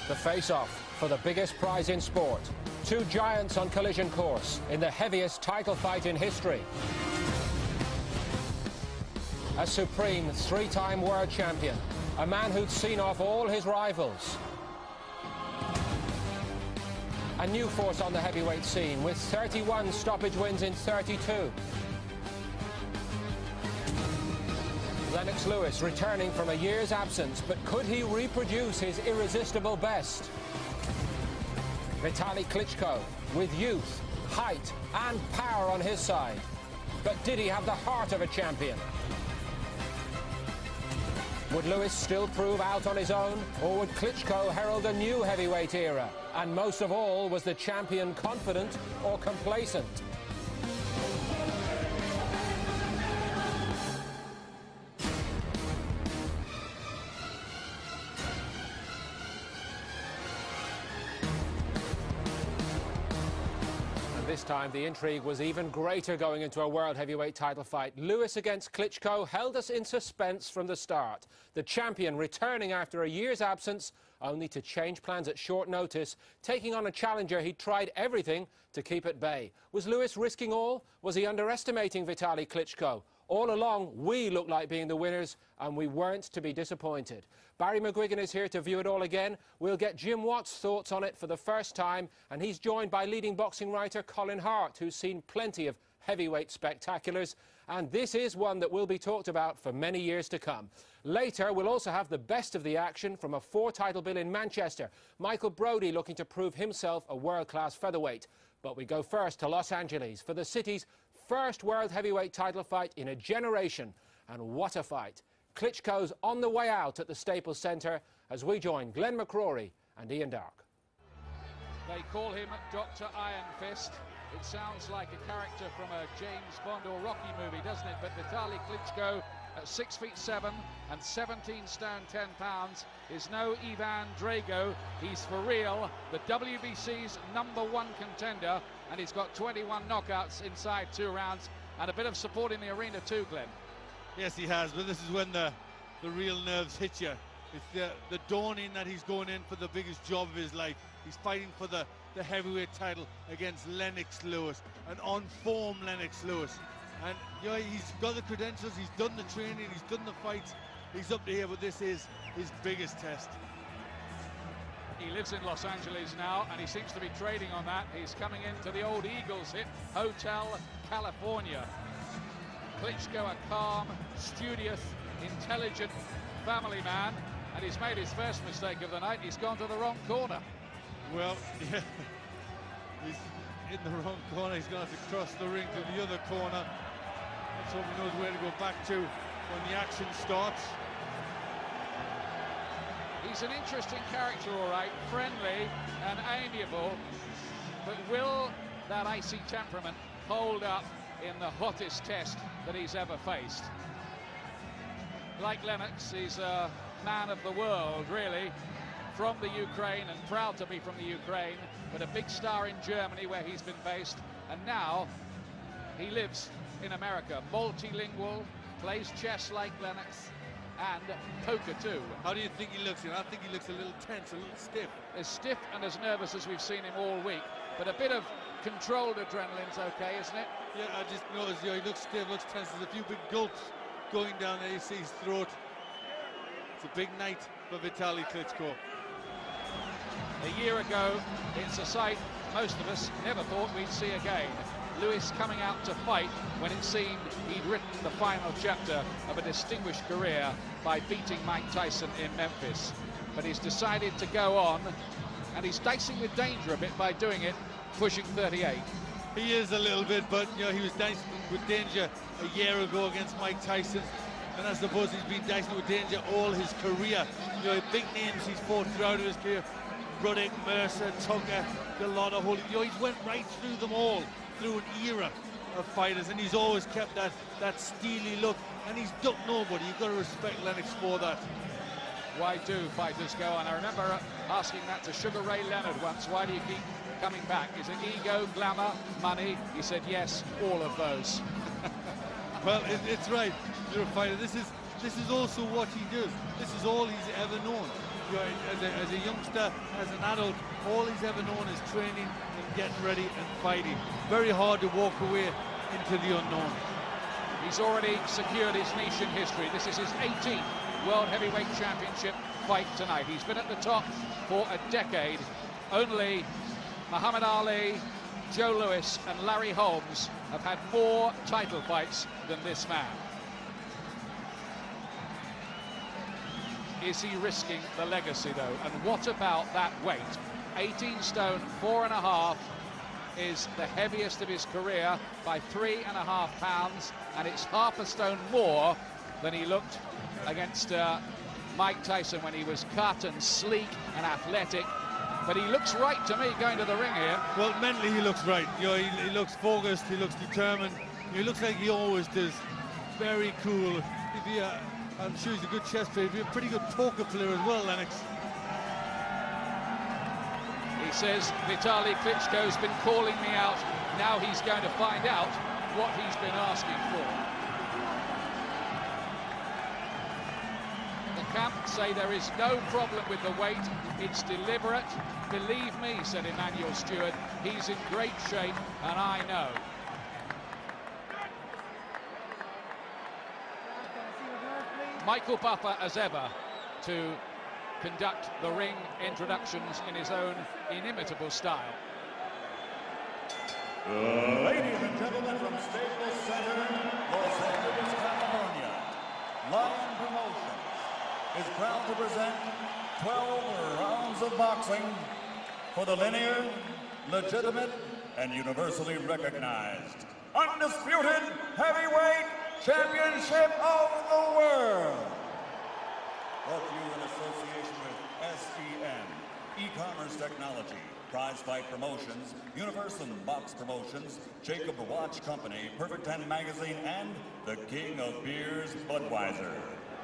The face-off for the biggest prize in sport. Two giants on collision course in the heaviest title fight in history. A supreme three-time world champion, a man who'd seen off all his rivals. A new force on the heavyweight scene with 31 stoppage wins in 32. Lennox Lewis returning from a year's absence, but could he reproduce his irresistible best? Vitali Klitschko with youth, height and power on his side. But did he have the heart of a champion? Would Lewis still prove out on his own, or would Klitschko herald a new heavyweight era? And most of all, was the champion confident or complacent? This time, the intrigue was even greater going into a world heavyweight title fight. Lewis against Klitschko held us in suspense from the start. The champion returning after a year's absence, only to change plans at short notice, taking on a challenger he'd tried everything to keep at bay. Was Lewis risking all? Was he underestimating Vitali Klitschko? All along, we looked like being the winners, and we weren't to be disappointed. Barry McGuigan is here to view it all again. We'll get Jim Watt's thoughts on it for the first time, and he's joined by leading boxing writer Colin Hart, who's seen plenty of heavyweight spectaculars, and this is one that will be talked about for many years to come. Later, we'll also have the best of the action from a four-title bill in Manchester. Michael Brodie looking to prove himself a world-class featherweight. But we go first to Los Angeles for the city's first world heavyweight title fight in a generation. And what a fight. Klitschko's on the way out at the Staples Centre as we join Glenn McCrory and Ian Dark. They call him Dr. Iron Fist. It sounds like a character from a James Bond or Rocky movie, doesn't it? But Vitali Klitschko, at 6'7" and 17 stone 10 pounds, is no Ivan Drago. He's for real, the WBC's #1 contender, and he's got 21 knockouts inside 2 rounds, and a bit of support in the arena too, Glenn. Yes, he has, but this is when the real nerves hit you. It's the dawning that he's going in for the biggest job of his life. He's fighting for the heavyweight title against Lennox Lewis, an on-form Lennox Lewis. And you know, he's got the credentials, he's done the training, he's done the fights, he's up to here, but this is his biggest test. He lives in Los Angeles now, and he seems to be trading on that. He's coming into the old Eagles hit, Hotel California. Klitschko, a calm, studious, intelligent family man, and he's made his first mistake of the night. He's gone to the wrong corner. Well, yeah, he's in the wrong corner. He's going to have to cross the ring to the other corner. Let's hope he knows where to go back to when the action starts. He's an interesting character, all right, friendly and amiable, but will that icy temperament hold up in the hottest test that he's ever faced? Like Lennox, he's a man of the world, really, from the Ukraine, and proud to be from the Ukraine, but a big star in Germany where he's been based, and now he lives in America. Multilingual, plays chess like Lennox, and poker too. How do you think he looks? I think he looks a little tense, a little stiff. As stiff and as nervous as we've seen him all week, but a bit of controlled adrenaline's okay, isn't it? Yeah, I just noticed, you know, he looks stiff, looks tense. There's a few big gulps going down there. You see his throat. It's a big night for Vitali Klitschko. A year ago, it's a sight most of us never thought we'd see again. Lewis coming out to fight when it seemed he'd written the final chapter of a distinguished career by beating Mike Tyson in Memphis. But he's decided to go on, and he's dicing with danger a bit by doing it, pushing 38. He is a little bit, but you know, he was dicing with danger a year ago against Mike Tyson, and I suppose he's been dicing with danger all his career. You know, big names he's fought throughout his career: Ruddock, Mercer, Tucker, Gallotta, Holy. You know, he's went right through them all, through an era of fighters, and he's always kept that steely look, and he's ducked nobody. You've got to respect Lennox for that. Why do fighters go on? I remember asking that to Sugar Ray Leonard once. Why do you keep coming back? Is it ego, glamour, money? He said yes, all of those. Well, it's right. You're a fighter. This is also what he does. This is all he's ever known. As a youngster, as an adult, all he's ever known is training and getting ready and fighting. Very hard to walk away into the unknown. He's already secured his niche in history. This is his 18th World Heavyweight Championship fight tonight. He's been at the top for a decade. Only Muhammad Ali, Joe Louis and Larry Holmes have had more title fights than this man. Is he risking the legacy, though? And what about that weight? 18 stone, 4.5 is the heaviest of his career by 3.5 pounds, and it's half a stone more than he looked against Mike Tyson when he was cut and sleek and athletic. But he looks right to me going to the ring here. Well, mentally he looks right. You know, he looks focused, he looks determined. He looks like he always does. Very cool. I'm sure he's a good chess player. He's a pretty good poker player as well, Lennox. He says, Vitali Klitschko's been calling me out. Now he's going to find out what he's been asking for. The camp say there is no problem with the weight. It's deliberate. Believe me, said Emmanuel Stewart. He's in great shape, and I know. Michael Buffer, as ever, to conduct the ring introductions in his own inimitable style. Ladies and gentlemen, from Staples Center, Los Angeles, California, Lion Promotions is proud to present 12 rounds of boxing for the linear, legitimate, and universally recognized undisputed heavyweight championship of the world. Brought to you in association with SEN, E-Commerce Technology, Prize Fight Promotions, Universal Box Promotions, Jacob Watch Company, Perfect 10 Magazine, and the King of Beers, Budweiser.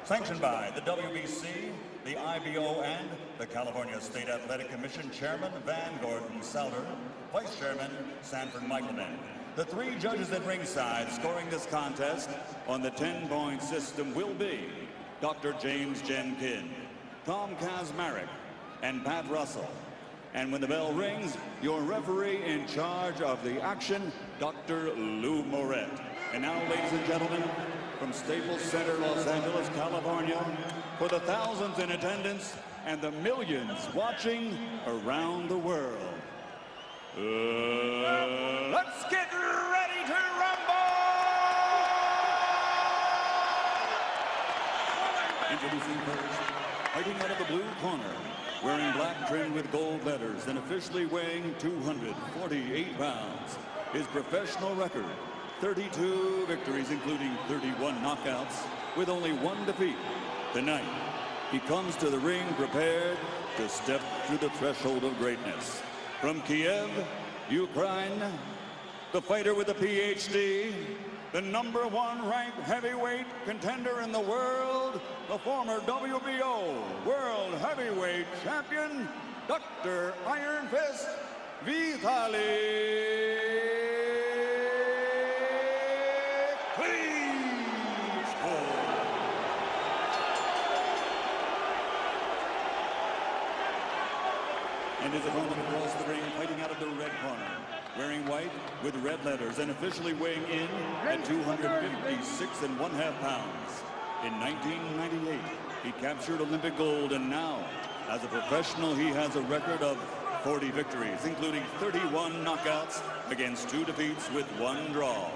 Sanctioned by the WBC, the IBO, and the California State Athletic Commission Chairman Van Gordon Souter, Vice Chairman Sanford Michelman. The 3 judges at ringside scoring this contest on the 10-point system will be Dr. James Jenkin, Tom Kazmarek, and Pat Russell. And when the bell rings, your referee in charge of the action, Dr. Lou Moret. And now, ladies and gentlemen, from Staples Center, Los Angeles, California, for the thousands in attendance and the millions watching around the world, let's get ready to rumble! Introducing first, fighting out of the blue corner, wearing black trimmed with gold letters and officially weighing 248 pounds. His professional record, 32 victories, including 31 knockouts, with only 1 defeat. Tonight, he comes to the ring prepared to step through the threshold of greatness. From Kiev, Ukraine, the fighter with a PhD, the #1 ranked heavyweight contender in the world, the former WBO World Heavyweight Champion, Dr. Iron Fist, Vitali Klitschko. And his opponent across the ring, fighting out of the red corner, wearing white with red letters and officially weighing in at 256.5 pounds. In 1998, he captured Olympic gold, and now, as a professional, he has a record of 40 victories, including 31 knockouts against 2 defeats with 1 draw.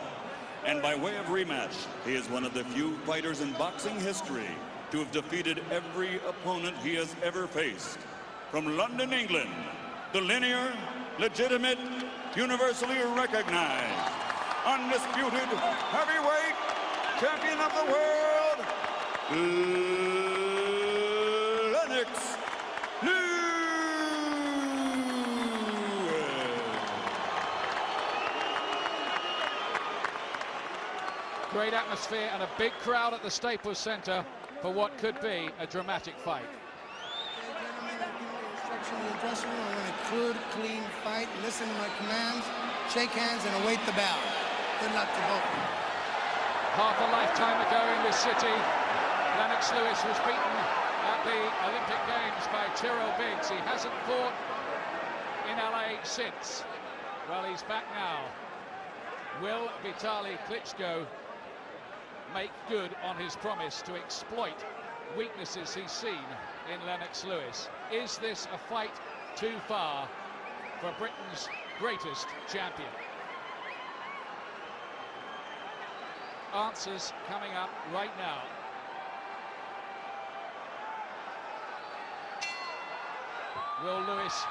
And by way of rematch, he is one of the few fighters in boxing history to have defeated every opponent he has ever faced. From London, England, the linear, legitimate, universally recognized, undisputed heavyweight champion of the world, Lennox. Great atmosphere and a big crowd at the Staples Center for what could be a dramatic fight. In the dressing room, I want a good, clean fight. Listen to my commands, shake hands, and await the bell. Good luck to both. Half a lifetime ago in this city, Lennox Lewis was beaten at the Olympic Games by Tyrrell Biggs. He hasn't fought in LA since. Well, he's back now. Will Vitali Klitschko make good on his promise to exploit weaknesses he's seen in Lennox Lewis? Is this a fight too far for Britain's greatest champion? Answers coming up right now. Will Lewis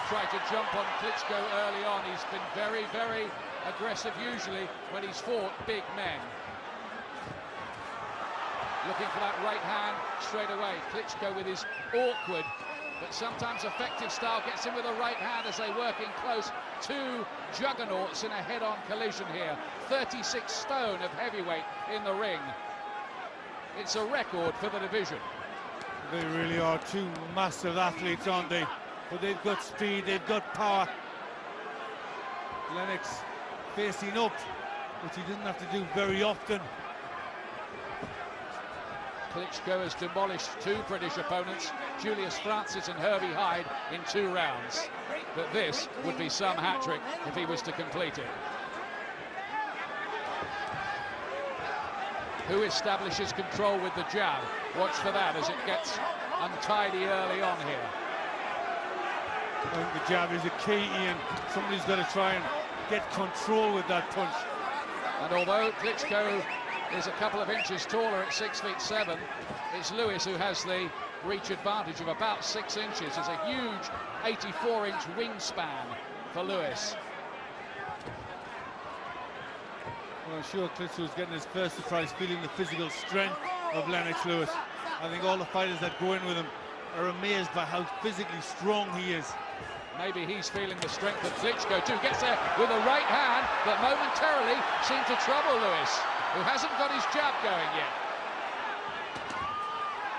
try to jump on Klitschko early on? He's been very, very aggressive usually when he's fought big men. Looking for that right hand straight away. Klitschko with his awkward but sometimes effective style gets in with a right hand as they work in close. Two juggernauts in a head-on collision here. 36 stone of heavyweight in the ring. It's a record for the division. They really are two massive athletes, aren't they? But they've got speed, they've got power. Lennox facing up, which he doesn't have to do very often. Klitschko has demolished two British opponents, Julius Francis and Herbie Hyde, in 2 rounds. But this would be some hat-trick if he was to complete it. Who establishes control with the jab? Watch for that as it gets untidy early on here. I think the jab is a key, Ian. Somebody's got to try and get control with that punch. And although Klitschko is a couple of inches taller at 6'7", it's Lewis who has the reach advantage of about 6 inches. It's a huge 84-inch wingspan for Lewis. Well, I'm sure Klitschko is getting his first surprise, feeling the physical strength of Lennox Lewis. I think all the fighters that go in with him are amazed by how physically strong he is. Maybe he's feeling the strength of Klitschko too. Gets there with a right hand that momentarily seemed to trouble Lewis, who hasn't got his jab going yet.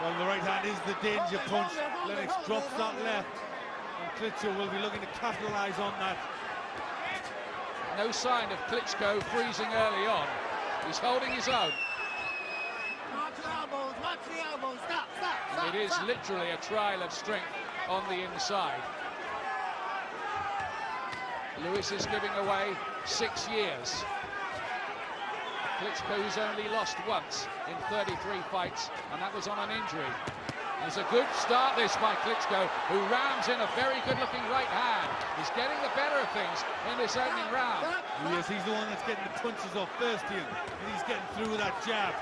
Well, the right hand is the danger punch. Lennox drops that left, and Klitschko will be looking to capitalise on that. No sign of Klitschko freezing early on. He's holding his own. And it is literally a trial of strength on the inside. Lewis is giving away 6 years. Klitschko's only lost once in 33 fights, and that was on an injury. It's a good start this by Klitschko, who rams in a very good-looking right hand. He's getting the better of things in this opening round. Yes, he's the one that's getting the punches off first, Ian, and he's getting through that jab.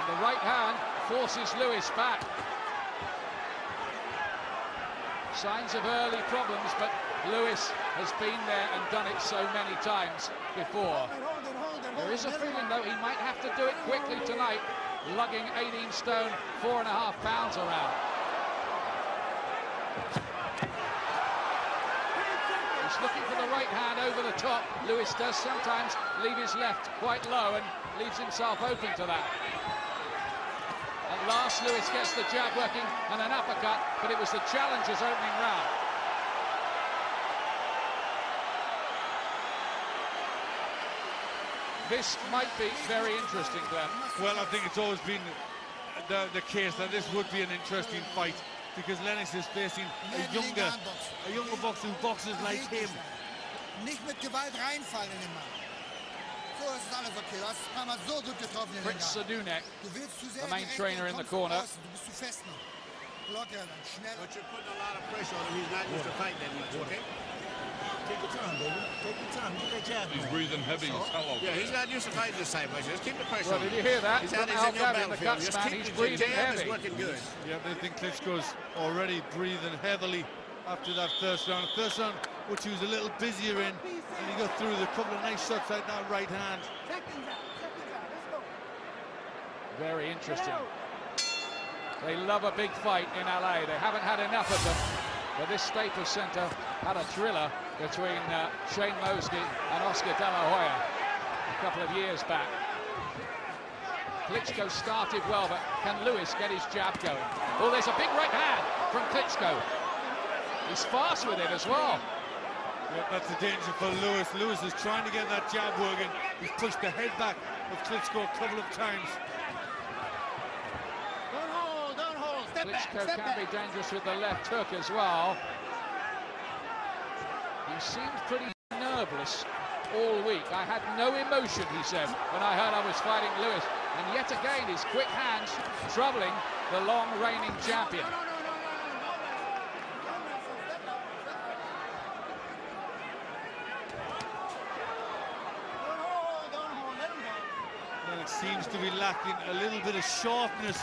And the right hand forces Lewis back. Signs of early problems, but Lewis has been there and done it so many times before. There is a feeling, though, he might have to do it quickly tonight, lugging 18 stone, 4.5 pounds around. He's looking for the right hand over the top. Lewis does sometimes leave his left quite low and leaves himself open to that. At last, Lewis gets the jab working and an uppercut, but it was the challenger's opening round. This might be very interesting, Glenn. Well, I think it's always been the case that this would be an interesting fight, because Lennox is facing a younger boxer who boxes like him. Nicht mit Gewalt reinfallen in den Mann. So ist alles okay. Du hast es ein paar Mal so gut getroffen in den Sadunek, Du willst zu sehr the main direkt, trainer dann in the kommst du corner. raus, du bist zu fest noch. Locker, dann schnell. But you're putting a lot of pressure on him. He's not used to fighting that much, okay? Take your time, baby. Take your time. Get that jab. He's breathing heavy as hell over Yeah, he's not used to fighting this type of pressure. Just keep the pressure Well, on did him. you hear that? He's From out, he's in your Al-Ghabi, the battlefield. Just Gutsman, keep he's the breathing jab heavy. is working good. Yeah, they think Klitschko's already breathing heavily after that first round. The first round, which he was a little busier in, and he got through with a couple of nice shots out that right hand. Very interesting. They love a big fight in LA. They haven't had enough of them. But this Staples Center had a thriller between Shane Mosky and Oscar De La Hoya a couple of years back. Klitschko started well, but can Lewis get his jab going? Oh, there's a big right hand from Klitschko. He's fast with it as well. Yeah, that's the danger for Lewis. Lewis is trying to get that jab working. He's pushed the head back of Klitschko a couple of times. Don't hold, don't hold. Step back, Klitschko step can back. be dangerous with the left hook as well. He seemed pretty nerveless all week. I had no emotion, he said, when I heard I was fighting Lewis. And yet again, his quick hands troubling the long reigning champion. Lennox seems to be lacking a little bit of sharpness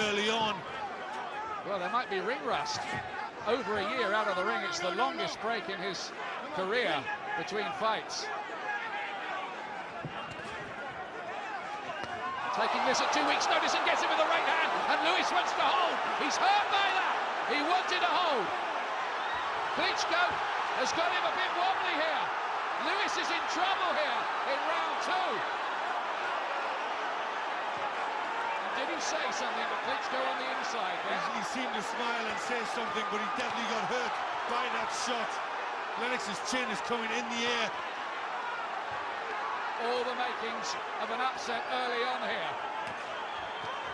early on. Well, there might be ring rust. Over a year out of the ring, it's the longest break in his career between fights. Taking this at 2 weeks' notice and gets it with the right hand, and Lewis wants to hold. He's hurt by that. He wanted to hold. Klitschko has got him a bit wobbly here. Lewis is in trouble here in round 2. And did he say something to Klitschko on the inside? He seemed to smile and say something, but he definitely got hurt by that shot. Lennox's chin is coming in the air. All the makings of an upset early on here.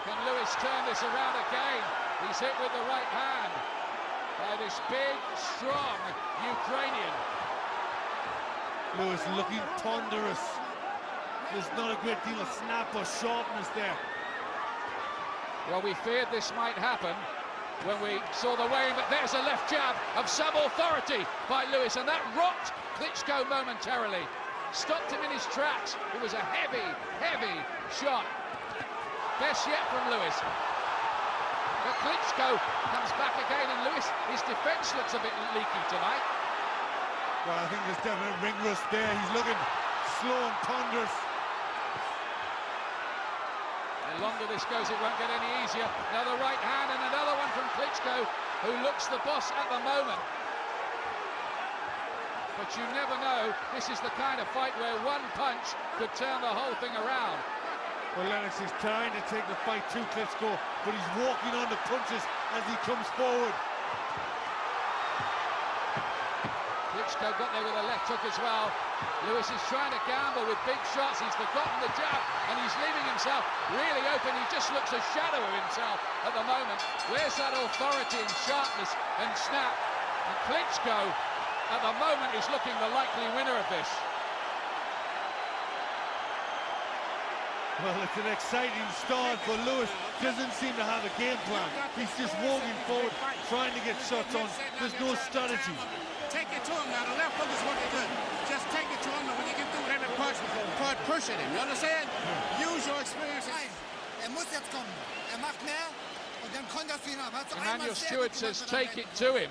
Can Lewis turn this around again? He's hit with the right hand by this big, strong Ukrainian. Lewis looking ponderous. There's not a great deal of snap or sharpness there. Well, we feared this might happen when we saw the weighing, but there's a left jab of some authority by Lewis, and that rocked Klitschko momentarily. Stopped him in his tracks. It was a heavy, heavy shot. Best yet from Lewis. But Klitschko comes back again, and Lewis, his defence looks a bit leaky tonight. Well, I think there's definite ring rust there. He's looking slow and ponderous. The longer this goes, it won't get any easier. Another right hand and another one from Klitschko, who looks the boss at the moment. But you never know, this is the kind of fight where one punch could turn the whole thing around. Well, Lennox is trying to take the fight to Klitschko, but he's walking on the punches as he comes forward. Klitschko got there with a left hook as well. Lewis is trying to gamble with big shots. He's forgotten the jab, and he's leaving himself really open. He just looks a shadow of himself at the moment. Where's that authority and sharpness and snap? And Klitschko, at the moment, is looking the likely winner of this. Well, it's an exciting start, but Lewis doesn't seem to have a game plan. He's just walking forward, trying to get shots on. There's no strategy. Take it to him now. The left hook is working good. Just take it to him, and when you get through with every punch, start pushing him. You understand? Use your experiences. Muss jetzt kommen. Macht mehr und dann kontert ihn ab. Emmanuel Stewart says take it to him.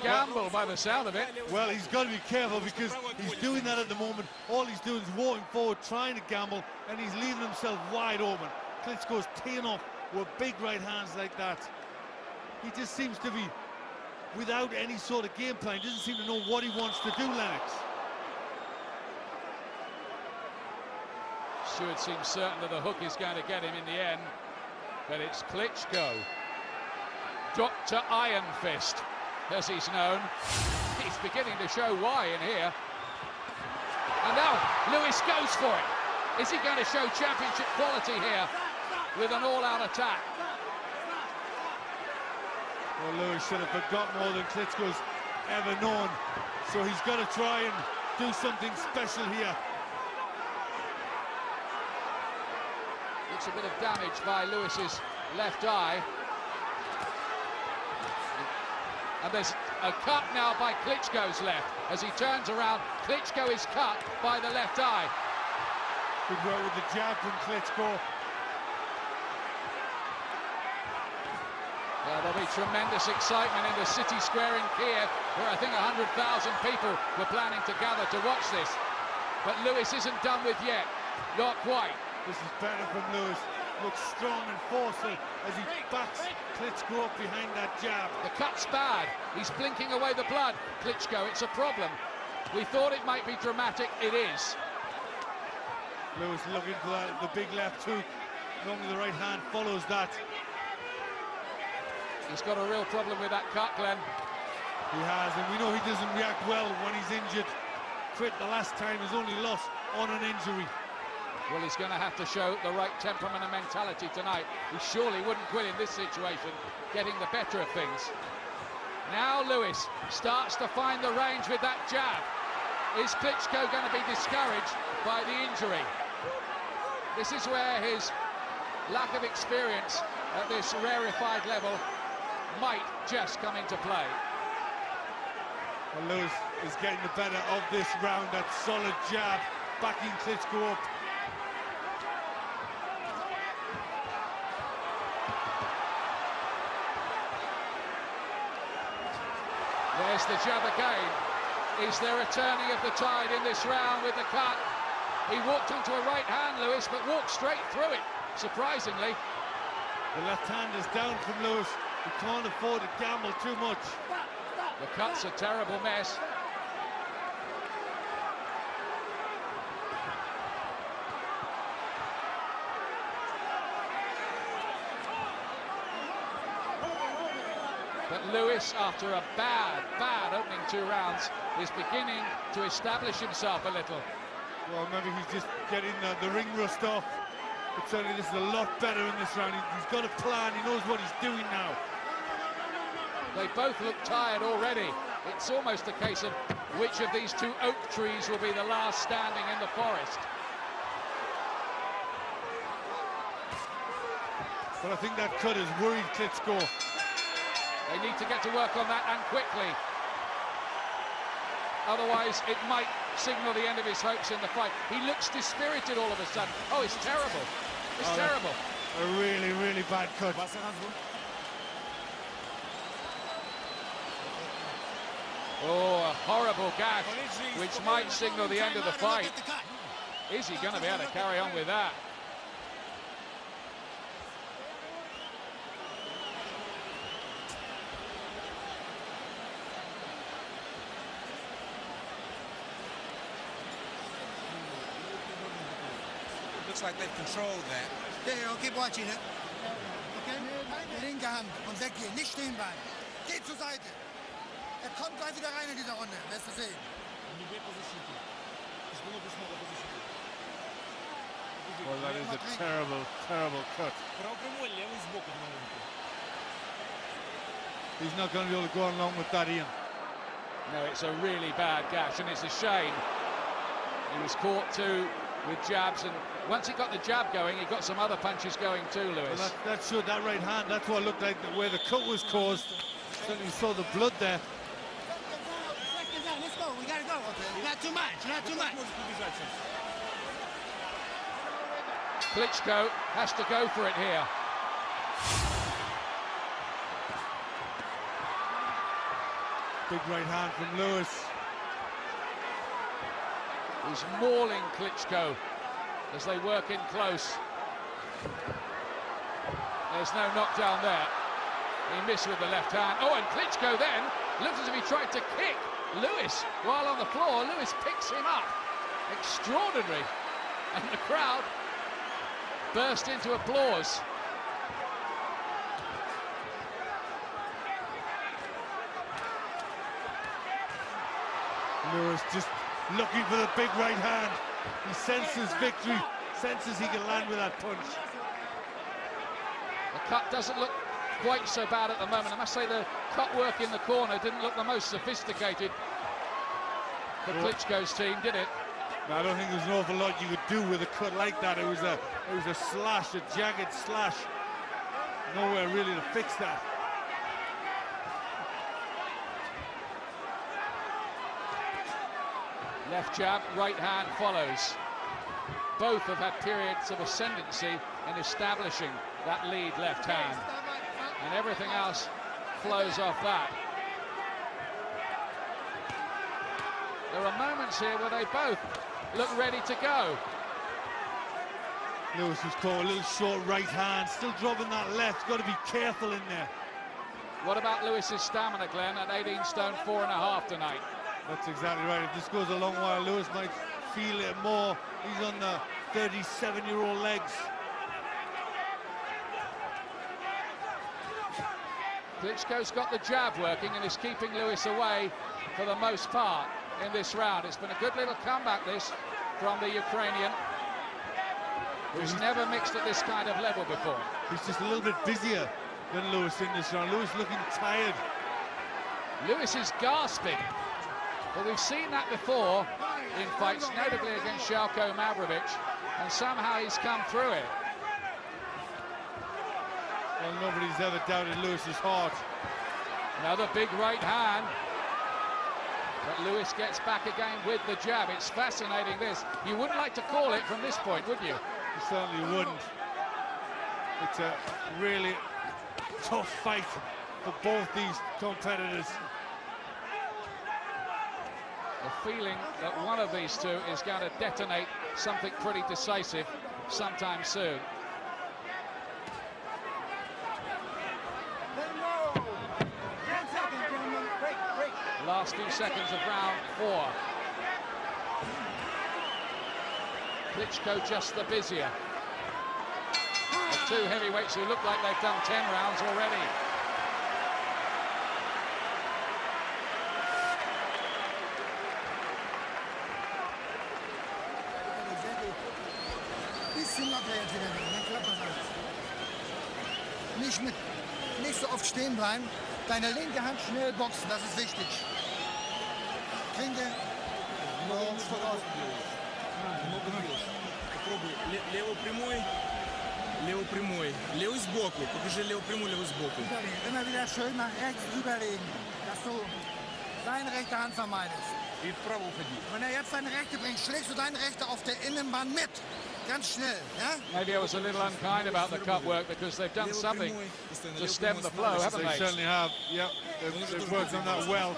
Gamble by the sound of it. Well, he's got to be careful because he's doing that at the moment. All he's doing is walking forward, trying to gamble, and he's leaving himself wide open. Klitschko's teeing off with big right hands like that. He just seems to be without any sort of game plan. He doesn't seem to know what he wants to do, Lennox. Stewart seems certain that the hook is going to get him in the end, but it's Klitschko. Dr. Iron Fist, as he's known. He's beginning to show why in here. And now Lewis goes for it. Is he going to show championship quality here with an all-out attack? Well, Lewis should have forgotten more than Klitschko's ever known. So he's got to try and do something special here. Looks a bit of damage by Lewis's left eye. And there's a cut now by Klitschko's left. As he turns around, Klitschko is cut by the left eye. Good work with the jab from Klitschko. There'll be tremendous excitement in the city square in Kiev, where I think 100,000 people were planning to gather to watch this. But Lewis isn't done with yet. Not quite. This is better from Lewis. Looks strong and forceful as he backs Klitschko up behind that jab. The cut's bad. He's blinking away the blood. Klitschko, it's a problem. We thought it might be dramatic. It is. Lewis looking for that, the big left hook. Normally the right hand follows that. He's got a real problem with that cut, Glenn. He has, and we know he doesn't react well when he's injured. Quit the last time, his only loss on an injury. Well, he's going to have to show the right temperament and mentality tonight. He surely wouldn't quit in this situation, getting the better of things. Now Lewis starts to find the range with that jab. Is Klitschko going to be discouraged by the injury? This is where his lack of experience at this rarefied level might just come into play. Well, Lewis is getting the better of this round. That solid jab, backing Klitschko up. There's the jab again. Is there a turning of the tide in this round with the cut? He walked onto a right hand, Lewis, but walked straight through it, surprisingly. The left hand is down from Lewis. He can't afford to gamble too much. The cut's a terrible mess. But Lewis, after a bad opening 2 rounds, is beginning to establish himself a little. Well, maybe he's just getting the ring rust off. But certainly this is a lot better in this round. He's got a plan, he knows what he's doing now. They both look tired already. It's almost a case of which of these 2 oak trees will be the last standing in the forest. But I think that cut has worried Klitschko. They need to get to work on that, and quickly. Otherwise, it might signal the end of his hopes in the fight. He looks dispirited all of a sudden. Oh, it's terrible. It's terrible. A really, really bad cut. Oh, a horrible gash, which might signal the end of the fight. Is he going to be able to carry on with that? Looks like they've controlled that. Yeah, I'll keep watching it. Okay? Linke Hand und weggehen, nicht stehen bleiben. Geht zur Seite. Kommt gleich wieder rein in diese Runde, wirst du sehen. Well, that is a terrible, terrible cut. He's not going to be able to go along with that, Ian. No, it's a really bad gash, and it's a shame. He was caught too with jabs, and once he got the jab going, he got some other punches going too, Lewis. Well, that showed that right hand. That's what looked like where the cut was caused. Certainly saw the blood there. Let's go, we gotta go. Not too much, not too much. Klitschko has to go for it here. Big right hand from Lewis. He's mauling Klitschko as they work in close. There's no knockdown there. He missed with the left hand. Oh, and Klitschko then looked as if he tried to kick Lewis while on the floor. Lewis picks him up. Extraordinary. And the crowd burst into applause. Lewis just looking for the big right hand. He senses victory, senses he can land with that punch. The cut doesn't look quite so bad at the moment. I must say the cut work in the corner didn't look the most sophisticated for Klitschko's team, did it? No, I don't think there's an awful lot you could do with a cut like that. It was a slash, a jagged slash. Nowhere really to fix that. Left jab, right hand follows. Both have had periods of ascendancy in establishing that lead left hand. And everything else flows off that. There are moments here where they both look ready to go. Lewis was caught a little short right hand, still dropping that left. Got to be careful in there. What about Lewis's stamina, Glenn, at 18 stone 4.5 tonight? That's exactly right. If this goes a long while, Lewis might feel it more. He's on the 37-year-old legs. Klitschko's got the jab working and is keeping Lewis away for the most part in this round. It's been a good little comeback, this, from the Ukrainian, who's never mixed at this kind of level before. He's just a little bit busier than Lewis in this round. Lewis looking tired. Lewis is gasping, but we've seen that before in fights, notably against Volodymyrovytch, and somehow he's come through it. Well, nobody's ever doubted Lewis's heart. Another big right hand, but Lewis gets back again with the jab. It's fascinating, this. You wouldn't like to call it from this point, would you? You certainly wouldn't. It's a really tough fight for both these competitors. The feeling that one of these two is going to detonate something pretty decisive sometime soon. Last few seconds of round 4. Klitschko just the busier. The two heavyweights who look like they've done 10 rounds already. Nicht so oft stehen bleiben. Deine linke Hand schnell boxen, das ist wichtig. Klinke. Лево прямой, левый сбоку. Покажи лево прямой, левый сбоку. Immer wieder schön nach rechts überlegen, dass du deine rechte Hand vermeidest. И вправо уходи. Wenn jetzt deine rechte bringt, schlägst du deine rechte auf der Innenbahn mit. Ganz schnell, ja? Maybe I was a little unkind about the cup work because they've done something to stem the flow, haven't They they? certainly have. Yep, they've worked on that well.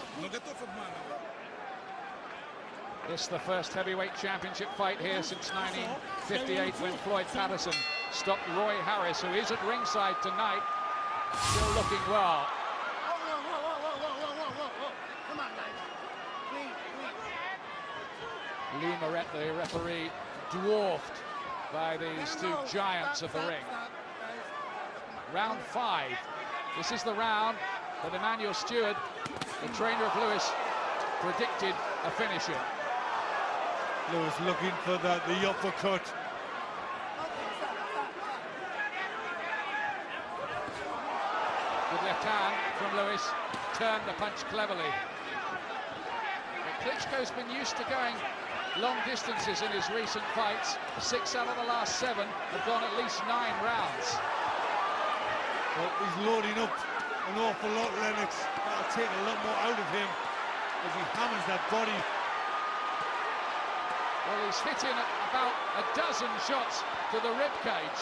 It's the first heavyweight championship fight here since 1958 when Floyd Patterson stopped Roy Harris, who is at ringside tonight, still looking well. Come on, guys. Lee Moret, the referee, dwarfed by these two giants of the ring. Round 5. This is the round that Emmanuel Stewart, the trainer of Lewis, predicted a finish in. Lewis looking for the uppercut. Good left hand from Lewis, turned the punch cleverly. But Klitschko's been used to going long distances in his recent fights. 6 out of the last 7 have gone at least 9 rounds. Well, he's loading up an awful lot, Lennox. That'll take a lot more out of him as he hammers that body. Well, he's hit in about a dozen shots to the rib cage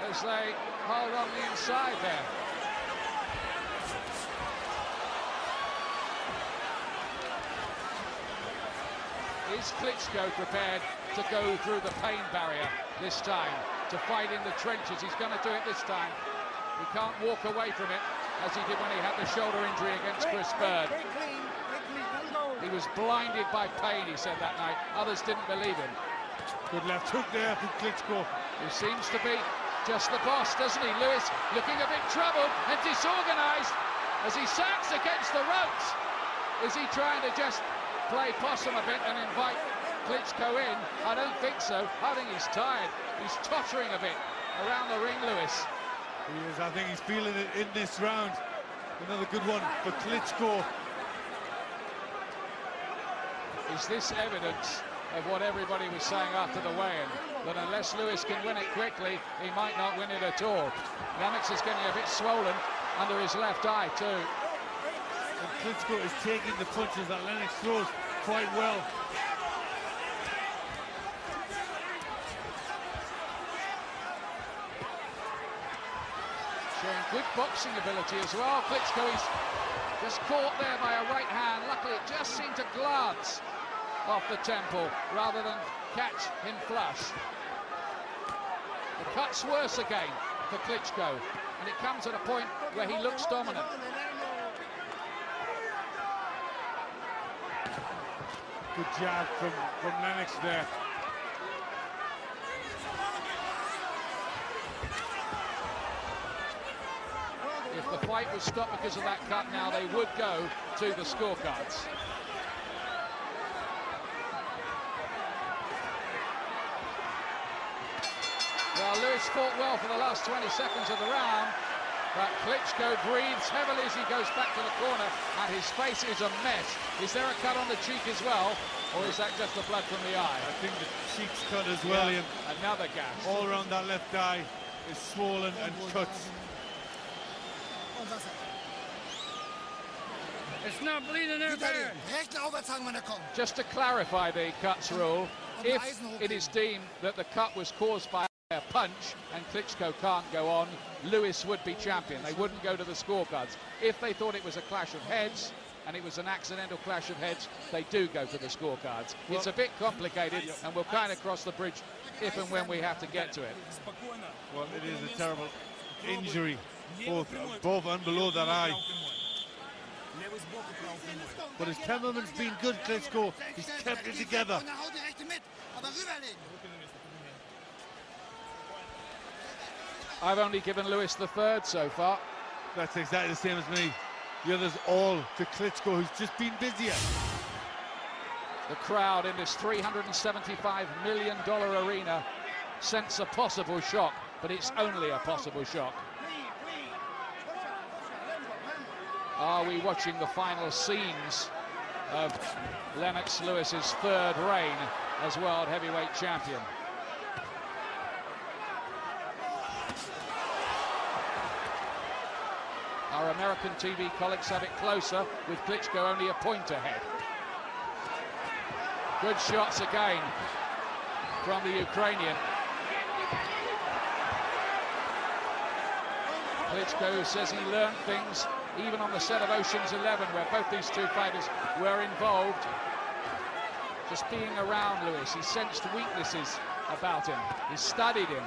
as they hold on the inside there. Is Klitschko prepared to go through the pain barrier this time, to fight in the trenches? He's going to do it this time. He can't walk away from it as he did when he had the shoulder injury against Chris Bird. He was blinded by pain, he said that night. Others didn't believe him. Good left hook there from Klitschko. He seems to be just the boss, doesn't he? Lewis looking a bit troubled and disorganised as he sacks against the ropes. Is he trying to just play possum a bit and invite Klitschko in? I don't think so. I think he's tired. He's tottering a bit around the ring, Lewis. He is. I think he's feeling it in this round. Another good one for Klitschko. Is this evidence of what everybody was saying after the weigh-in, that unless Lewis can win it quickly, he might not win it at all? Lennox is getting a bit swollen under his left eye too. And Klitschko is taking the punches that Lennox throws quite well. Showing good boxing ability as well. Klitschko is just caught there by a right hand. Luckily, it just seemed to glance off the temple rather than catch him flush. The cut's worse again for Klitschko, and it comes at a point where he looks dominant. Good jab from Lennox there. If the fight was stopped because of that cut, now they would go to the scorecards. Well, Lewis fought well for the last 20 seconds of the round, but Klitschko breathes heavily as he goes back to the corner, and his face is a mess. Is there a cut on the cheek as well, or is that just the blood from the eye? I think the cheek's cut as well, Ian. Another gash. All around that left eye is swollen and cut. It's not bleeding there, père. Just to clarify the cuts rule, if it is deemed that the cut was caused by a punch and Klitschko can't go on, Lewis would be champion. They wouldn't go to the scorecards. If they thought it was a clash of heads and it was an accidental clash of heads, they do go to the scorecards. It's a bit complicated, and we'll kind of cross the bridge if and when we have to get to it. Well, it is a terrible injury, both above and below that eye. But his temperament's been good, Klitschko. He's kept it together. I've only given Lewis the third so far. That's exactly the same as me. The others all to Klitschko, who's just been busier. The crowd in this $375 million arena sense a possible shock, but it's only a possible shock. Are we watching the final scenes of Lennox Lewis's third reign as world heavyweight champion? Our American TV colleagues have it closer, with Klitschko only a point ahead. Good shots again from the Ukrainian. Klitschko says he learned things even on the set of Ocean's 11, where both these two fighters were involved. Just being around Lewis, he sensed weaknesses about him. He studied him,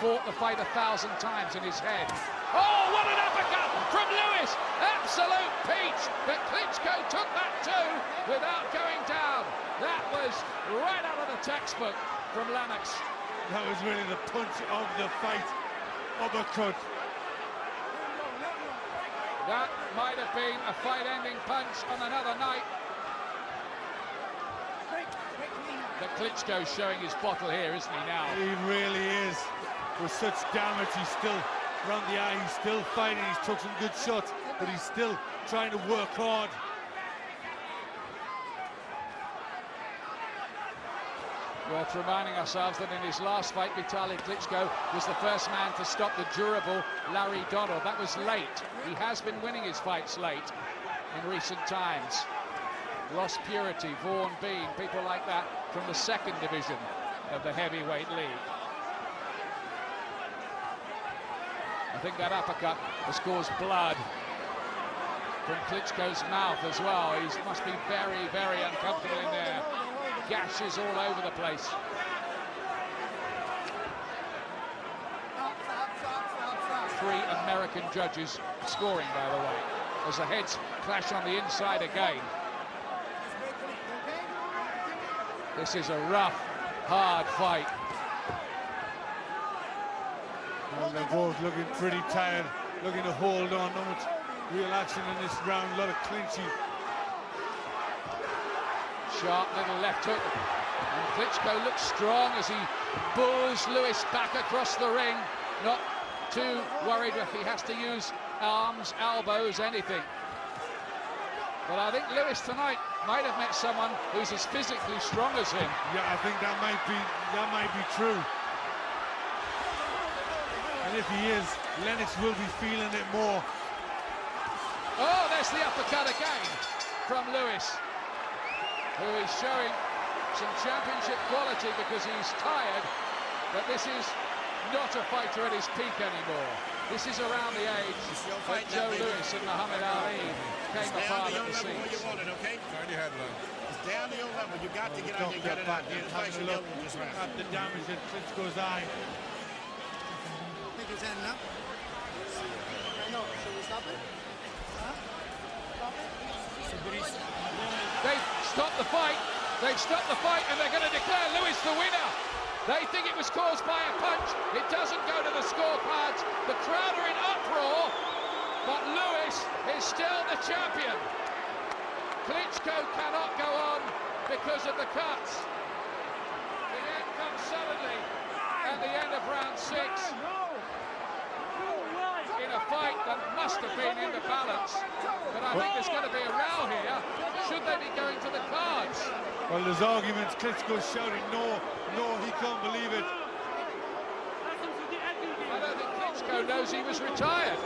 fought the fight 1,000 times in his head. Oh, what an uppercut from Lewis! Absolute peach, but Klitschko took that too without going down. That was right out of the textbook from Lennox. That was really the punch of the fight. Uppercut. That might have been a fight-ending punch on another night. But Klitschko's showing his bottle here, isn't he, now? He really is. With such damage, he's still around the eye, he's still fighting, he's took some good shots, but he's still trying to work hard. Worth reminding ourselves that in his last fight, Vitali Klitschko was the first man to stop the durable Larry Donald. That was late. He has been winning his fights late in recent times. Ross Purity, Vaughan Bean, people like that from the second division of the heavyweight league. I think that uppercut has caused blood from Klitschko's mouth as well. He must be very, very uncomfortable in there. Gashes all over the place. Three American judges scoring, by the way, as the heads clash on the inside again. This is a rough, hard fight. Well, they're both looking pretty tired, looking to hold on. Not much real action in this round, a lot of clinchy. Sharp little left hook, and Klitschko looks strong as he bulls Lewis back across the ring. Not too worried if he has to use arms, elbows, anything. But I think Lewis tonight might have met someone who's as physically strong as him. Yeah, I think that might be true. And if he is, Lennox will be feeling it more. Oh, there's the uppercut again from Lewis, who is showing some championship quality because he's tired, but this is not a fighter at his peak anymore. This is around the age that Joe Louis and Muhammad Ali came apart at the seams. It's down to your level. You got to get out and get it out. Having a look at the damage in Klitschko's eye. Pick his hand up. I know. Should we stop it? Huh? Stop it? They've stopped the fight. They've stopped the fight, and they're going to declare Lewis the winner. They think it was caused by a punch. It doesn't go to the scorecards. The crowd are in uproar. But Lewis is still the champion. Klitschko cannot go on because of the cuts. The end comes suddenly at the end of round 6 in a fight that must have been in the balance. But I think there's going to be a row here. Should they be going to the cards? Well, there's arguments. Klitschko's shouting no, he can't believe it. I don't think Klitschko knows he was retired.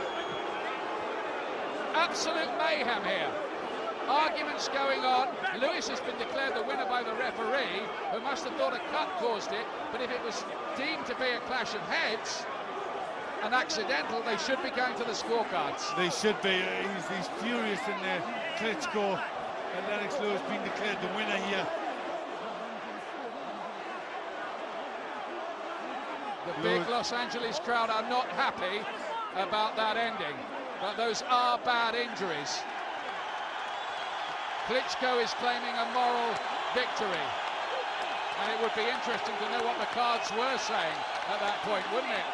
Absolute mayhem here. Arguments going on. Lewis has been declared the winner by the referee, who must have thought a cut caused it, but if it was deemed to be a clash of heads, an accidental, they should be going to the scorecards. They should be. He's furious in there. Klitschko and Lennox Lewis being declared the winner here. The big Los Angeles crowd are not happy about that ending, but those are bad injuries. Klitschko is claiming a moral victory, and it would be interesting to know what the cards were saying at that point, wouldn't it?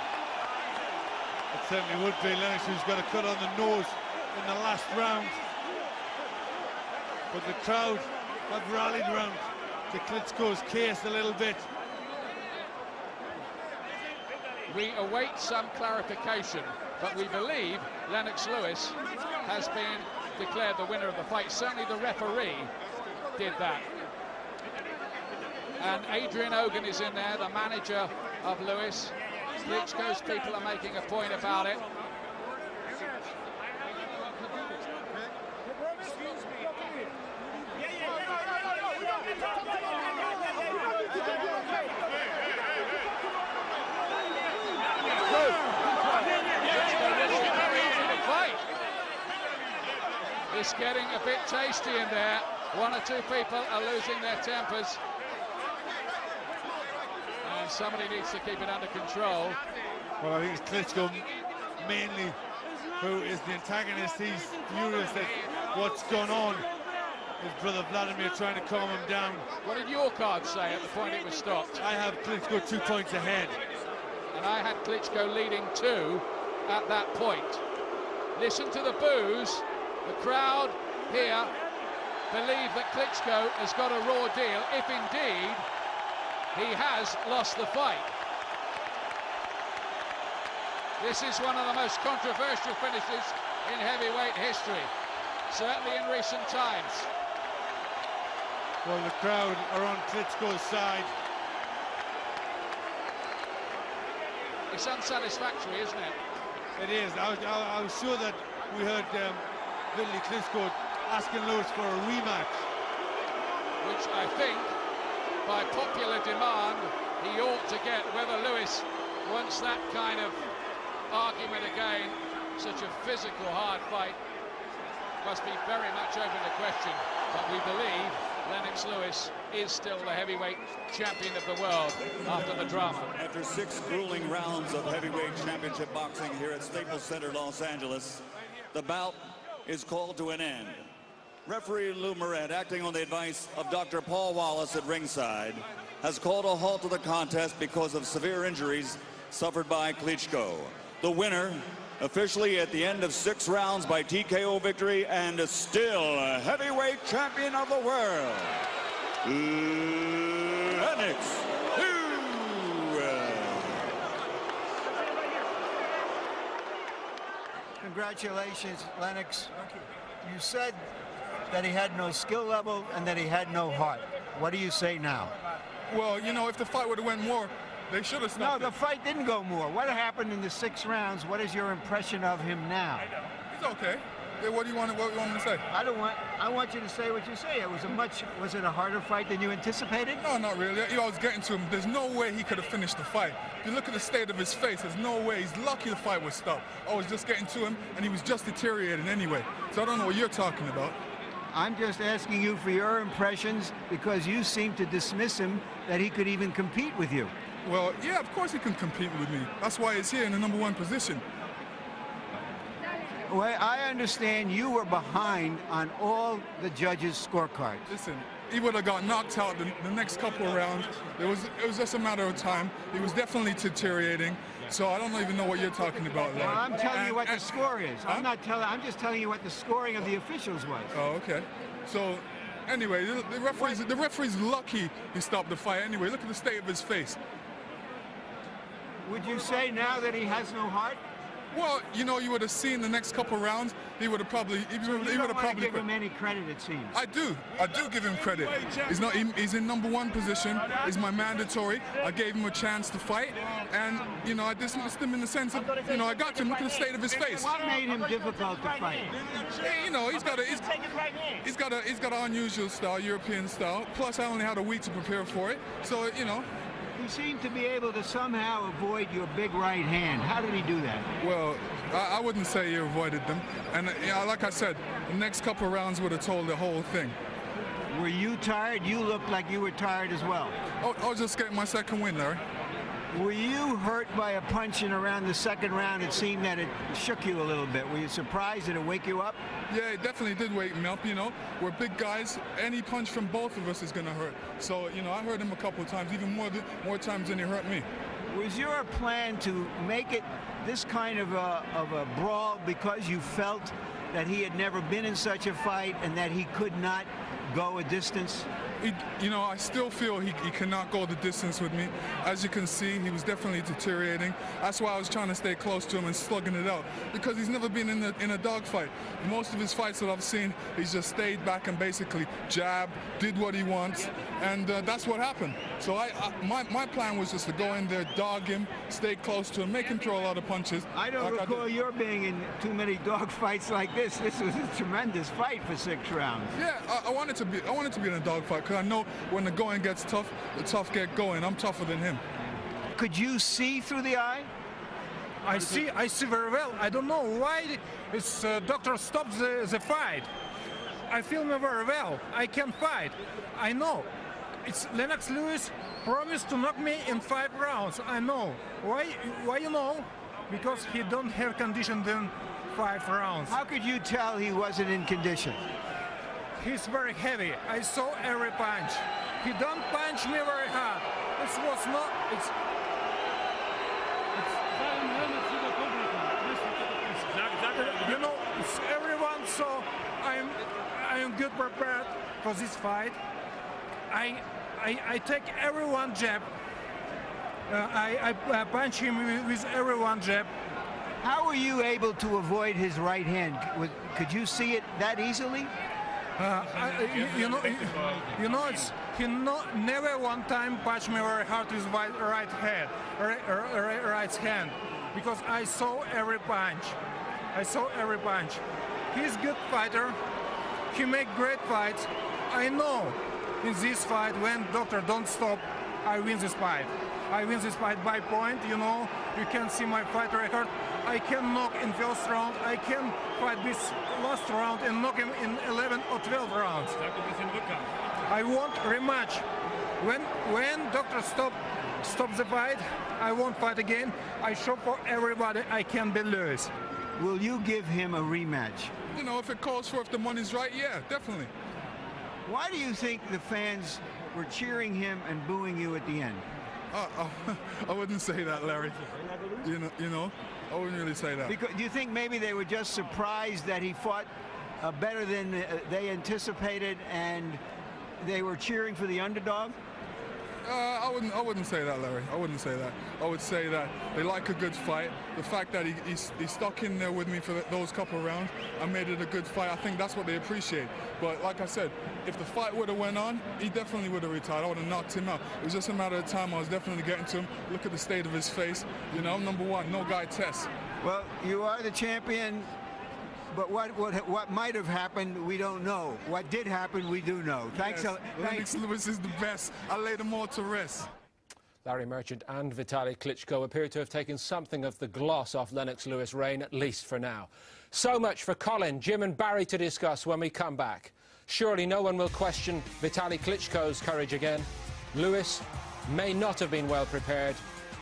It certainly would be. Lennox, who's got a cut on the nose in the last round. But the crowd have rallied around to Klitschko's case a little bit. We await some clarification, but we believe Lennox Lewis has been declared the winner of the fight. Certainly the referee did that. And Adrian Ogan is in there, the manager of Lewis. Klitschko's people are making a point about it. It's getting a bit tasty in there. One or two people are losing their tempers. And somebody needs to keep it under control. Well, I think it's Klitschko mainly who is the antagonist. He's furious at what's gone on. His brother Vladimir trying to calm him down. What did your card say at the point it was stopped? I have Klitschko 2 points ahead. And I had Klitschko leading 2 at that point. Listen to the boos. The crowd here believe that Klitschko has got a raw deal, if indeed he has lost the fight. This is one of the most controversial finishes in heavyweight history, certainly in recent times. Well, the crowd are on Klitschko's side. It's unsatisfactory, isn't it? It is. I was sure that we heard Vitali Klitschko asking Lewis for a rematch. Which I think, by popular demand, he ought to get. Whether Lewis wants that kind of argument again, such a physical, hard fight, must be very much open to question. But we believe Lennox Lewis is still the heavyweight champion of the world after the drama. After 6 grueling rounds of heavyweight championship boxing here at Staples Center, Los Angeles, the bout is called to an end. Referee Lou Moret, acting on the advice of Dr. Paul Wallace at ringside, has called a halt to the contest because of severe injuries suffered by Klitschko. The winner, officially at the end of 6 rounds by TKO victory, and still a heavyweight champion of the world, Lennox. Congratulations, Lennox. You said that he had no skill level and that he had no heart. What do you say now? Well, you know, if the fight would have went more, they should have stopped. No, the fight didn't go more. What happened in the 6 rounds? What is your impression of him now? He's okay. Yeah, what do you want me to say? I want you to say what you say. Was it a harder fight than you anticipated? No, not really. I was getting to him. There's no way he could have finished the fight. If you look at the state of his face, there's no way. He's lucky the fight was stopped. I was just getting to him, and he was just deteriorating anyway. So I don't know what you're talking about. I'm just asking you for your impressions because you seem to dismiss him that he could even compete with you. Well, yeah, of course he can compete with me. That's why he's here in the #1 position. Well, I understand you were behind on all the judges' scorecards. Listen, he would have got knocked out the next couple of rounds. It was just a matter of time. He was definitely deteriorating. So I don't even know what you're talking about, Larry. Well, I'm telling you what the score is. Huh? I'm just telling you what the scoring of the officials was. Oh, okay. So, anyway, the referee's lucky he stopped the fight. Anyway, look at the state of his face. Would you say now that he has no heart? Well, you know, you would have seen the next couple rounds. He would have probably. You don't want to give him any credit, it seems. I do give him credit. He's in #1 position. He's my mandatory. I gave him a chance to fight, and you know, I dismissed him in the sense of, you know, I got him. Look at the state of his face. What made him difficult to fight? You know, he's got an unusual style, European style. Plus, I only had a week to prepare for it. So, you know. He seemed to be able to somehow avoid your big right hand. How did he do that? Well, I wouldn't say he avoided them. And like I said, the next couple of rounds would have told the whole thing. Were you tired? You looked like you were tired as well. Oh, I was just getting my second win, Larry. Were you hurt by a punch in around the second round? It seemed that it shook you a little bit. Were you surprised? Did it wake you up? Yeah, it definitely did wake me up, you know. We're big guys. Any punch from both of us is going to hurt. So, you know, I hurt him a couple of times, even more times than he hurt me. Was your plan to make it this kind of a brawl because you felt that he had never been in such a fight and that he could not go a distance? You know, I still feel he cannot go the distance with me. As you can see, he was definitely deteriorating. That's why I was trying to stay close to him and slugging it out, because he's never been in a dogfight. Most of his fights that I've seen, he's just stayed back and basically jabbed, did what he wants, and that's what happened. So my plan was just to go in there, dog him, stay close to him, make him throw a lot of punches. I don't recall your being in too many dogfights like this. This was a tremendous fight for 6 rounds. Yeah, I wanted to be in a dogfight, because I know when the going gets tough, the tough get going. I'm tougher than him. Could you see through the eye? I see very well. I don't know why this doctor stopped the fight. I feel me very well. I can fight. I know. It's Lennox Lewis promised to knock me in 5 rounds. I know. Why you know? Because he don't have condition in 5 rounds. How could you tell he wasn't in condition? He's very heavy. I saw every punch. He don't punch me very hard. This was not. You know, it's everyone. So I am good prepared for this fight. I take everyone jab. I punch him with everyone jab. How were you able to avoid his right hand? Could you see it that easily? You know, it's he never one time punched me very hard with right hand, because I saw every punch. He's a good fighter. He make great fights. I know in this fight when doctor don't stop, I win this fight. I win this fight by point. You know, you can see my fight record. I can knock in first round. I can fight this last round and knock him in 11 or 12 rounds. I want rematch. When doctor stop the fight, I won't fight again. I show for everybody I can be Lewis. Will you give him a rematch? You know, if it calls for, if the money's right, yeah, definitely. Why do you think the fans were cheering him and booing you at the end? I wouldn't say that, Larry. You know, I wouldn't really say that. Because, do you think maybe they were just surprised that he fought better than they anticipated, and they were cheering for the underdog? I wouldn't say that, Larry. I wouldn't say that. I would say that they like a good fight. The fact that he stuck in there with me for those couple of rounds and made it a good fight, I think that's what they appreciate. But like I said, if the fight would have went on, he definitely would have retired. I would have knocked him out. It was just a matter of time. I was definitely getting to him. Look at the state of his face. You know, I'm #1. No guy tests. Well, you are the champion. But what might have happened, we don't know. What did happen, we do know. Thanks. Yes, Lennox Lewis is the best. I lay them all to rest. Larry Merchant and Vitali Klitschko appear to have taken something of the gloss off Lennox Lewis' reign, at least for now. So much for Colin, Jim and Barry to discuss when we come back. Surely no one will question Vitali Klitschko's courage again. Lewis may not have been well prepared,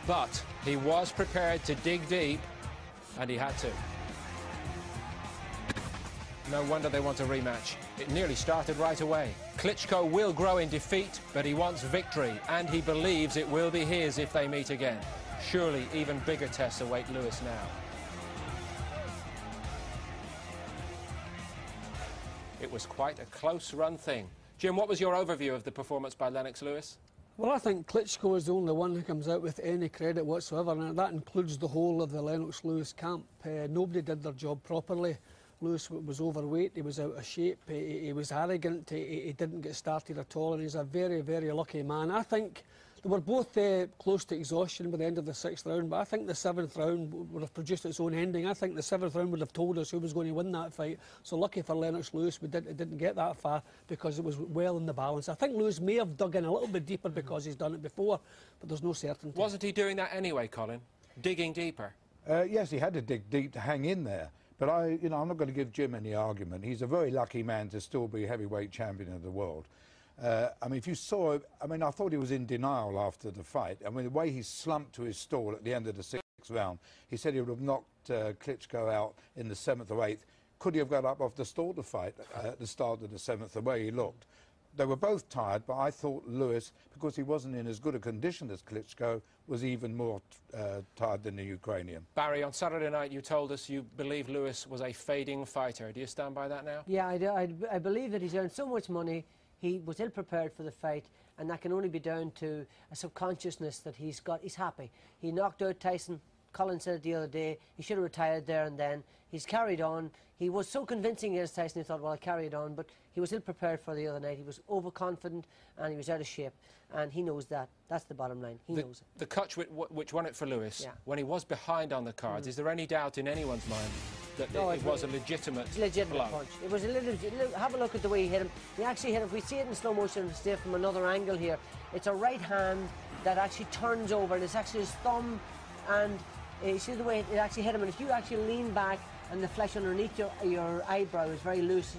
but he was prepared to dig deep, and he had to. No wonder they want a rematch. It nearly started right away. Klitschko will grow in defeat, but he wants victory, and he believes it will be his if they meet again. Surely even bigger tests await Lewis now. It was quite a close-run thing. Jim, what was your overview of the performance by Lennox Lewis? Well, I think Klitschko is the only one who comes out with any credit whatsoever, and that includes the whole of the Lennox Lewis camp. Nobody did their job properly. Lewis was overweight, he was out of shape, he was arrogant, he didn't get started at all, and he's a very, very lucky man. I think they were both close to exhaustion by the end of the 6th round, but I think the 7th round would have produced its own ending. I think the 7th round would have told us who was going to win that fight. So lucky for Lennox Lewis, it didn't get that far because it was well in the balance. I think Lewis may have dug in a little bit deeper because he's done it before, but there's no certainty. Wasn't he doing that anyway, Colin? Digging deeper? Yes, he had to dig deep to hang in there. But I'm not going to give Jim any argument. He's a very lucky man to still be heavyweight champion of the world. I mean, if you saw, I thought he was in denial after the fight. I mean, the way he slumped to his stall at the end of the 6th round, he said he would have knocked Klitschko out in the 7th or 8th. Could he have got up off the stall to fight at the start of the 7th, the way he looked? They were both tired, but I thought Lewis, because he wasn't in as good a condition as Klitschko, was even more tired than the Ukrainian. Barry, on Saturday night you told us you believe Lewis was a fading fighter. Do you stand by that now? Yeah, I believe that he's earned so much money, he was ill-prepared for the fight, and that can only be down to a subconsciousness that he's happy. He knocked out Tyson. Colin said it the other day, he should have retired there and then. He's carried on. He was so convincing against Tyson, he thought, well, I'll carry it on, but he was ill-prepared for the other night. He was overconfident and he was out of shape, and he knows that. That's the bottom line. He knows it. The cut which won it for Lewis, yeah. When he was behind on the cards, is there any doubt in anyone's mind that it was a legitimate blow? Punch? It was a little, have a look at the way he hit him. He actually hit him. If we see it in slow motion, stay from another angle here, it's a right hand that actually turns over, and it's actually his thumb, and you see the way it actually hit him, and if you actually lean back and the flesh underneath your eyebrow is very loose,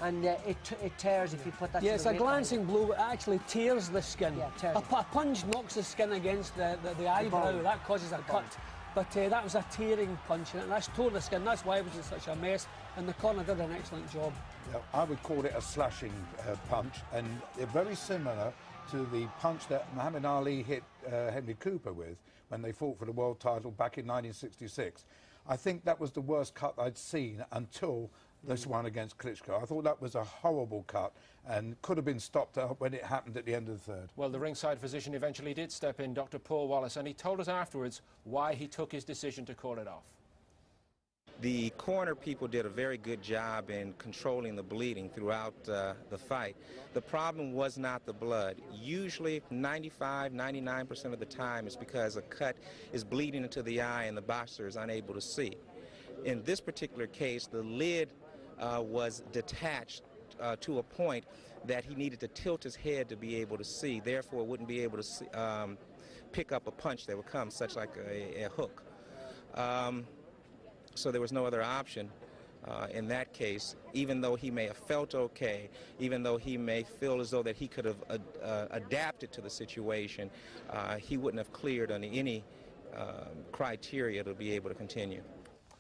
and it tears if you put that. Yeah, it's a glancing blow. It actually tears the skin. Yeah, tears a punch knocks the skin against the eyebrow. That causes a cut. But that was a tearing punch, and that's tore the skin. That's why it was in such a mess. And the corner did an excellent job. Yeah, I would call it a slashing punch, and very similar to the punch that Muhammad Ali hit Henry Cooper with when they fought for the world title back in 1966. I think that was the worst cut I'd seen until this one against Klitschko. I thought that was a horrible cut and could have been stopped when it happened at the end of the 3rd. Well, the ringside physician eventually did step in, Dr. Paul Wallace, and he told us afterwards why he took his decision to call it off. The corner people did a very good job in controlling the bleeding throughout the fight. The problem was not the blood. Usually 95, 99% of the time it's because a cut is bleeding into the eye and the boxer is unable to see. In this particular case, the lid was detached to a point that he needed to tilt his head to be able to see, therefore wouldn't be able to see, pick up a punch that would come, such like a hook. So there was no other option in that case, even though he may have felt okay, even though he may feel as though that he could have adapted to the situation, he wouldn't have cleared on any criteria to be able to continue.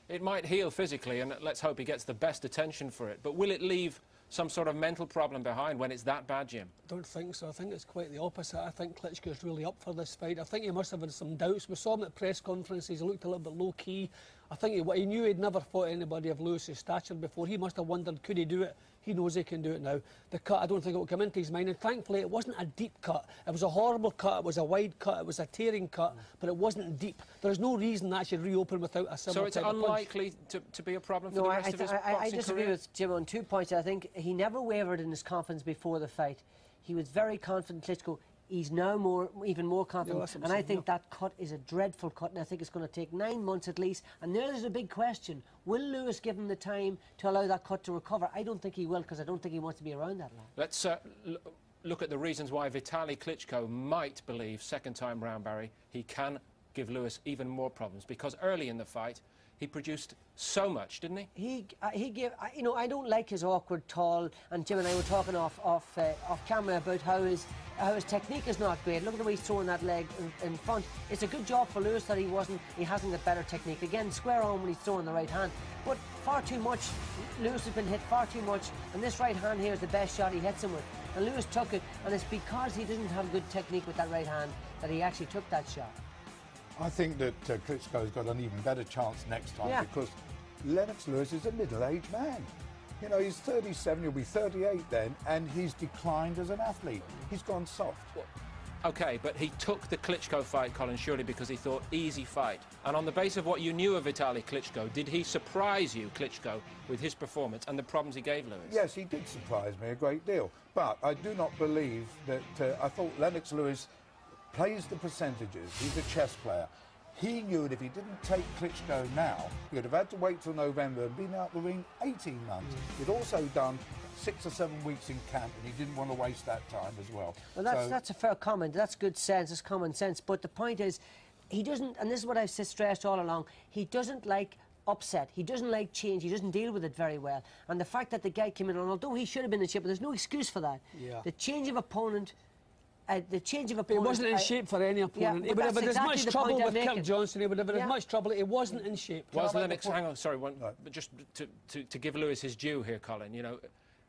It might heal physically, and let's hope he gets the best attention for it, but will it leave some sort of mental problem behind when it's that bad, Jim? I don't think so. I think it's quite the opposite. I think Klitschko's really up for this fight. I think he must have had some doubts. We saw him at press conferences. He looked a little bit low-key. I think he knew he'd never fought anybody of Lewis's stature before. He must have wondered, could he do it? He knows he can do it now. The cut, I don't think it will come into his mind. And thankfully, it wasn't a deep cut. It was a horrible cut. It was a wide cut. It was a tearing cut. But it wasn't deep. There's no reason that should reopen without a similar So it's unlikely to be a problem for the rest of his boxing I disagree career? with Jim on 2 points. I think he never wavered in his confidence before the fight. He was very confident, Klitschko. He's now even more confident, and I think that cut is a dreadful cut, and I think it's going to take 9 months at least. And there's a big question: will Lewis give him the time to allow that cut to recover? I don't think he will, because I don't think he wants to be around that long. Let's look at the reasons why Vitali Klitschko might believe, second time round, Barry, he can give Lewis even more problems, because early in the fight he produced so much, didn't he? He gave, you know, I don't like his awkward tall, and Jim and I were talking off camera about how his technique is not great. Look at the way he's throwing that leg in front. It's a good job for Lewis that he hasn't got better technique. Again, square on when he's throwing the right hand, but far too much. Lewis has been hit far too much, and this right hand here is the best shot he hits him with. And Lewis took it, and it's because he doesn't have good technique with that right hand that he actually took that shot. I think that Klitschko's got an even better chance next time because Lennox Lewis is a middle-aged man. You know, he's 37, he'll be 38 then, and he's declined as an athlete. He's gone soft. OK, but he took the Klitschko fight, Colin, surely because he thought easy fight. And on the basis of what you knew of Vitali Klitschko, did he surprise you, Klitschko, with his performance and the problems he gave Lewis? Yes, he did surprise me a great deal. But I do not believe that... I thought Lennox Lewis plays the percentages. He's a chess player. He knew that if he didn't take Klitschko now, he would have had to wait till November and been out the ring 18 months. He'd also done 6 or 7 weeks in camp, and he didn't want to waste that time as well. Well, that's a fair comment. That's good sense. It's common sense. But the point is, he doesn't, and this is what I've stressed all along, he doesn't like upset. He doesn't like change. He doesn't deal with it very well. And the fact that the guy came in, and although he should have been in shape, but there's no excuse for that. Yeah. The change of opponent... He wasn't in shape for any opponent. He would have had as much trouble with Kirk Johnson. He would have had as much trouble. He wasn't in shape. Was Lennox, hang on, sorry, but just to give Lewis his due here, Colin, you know,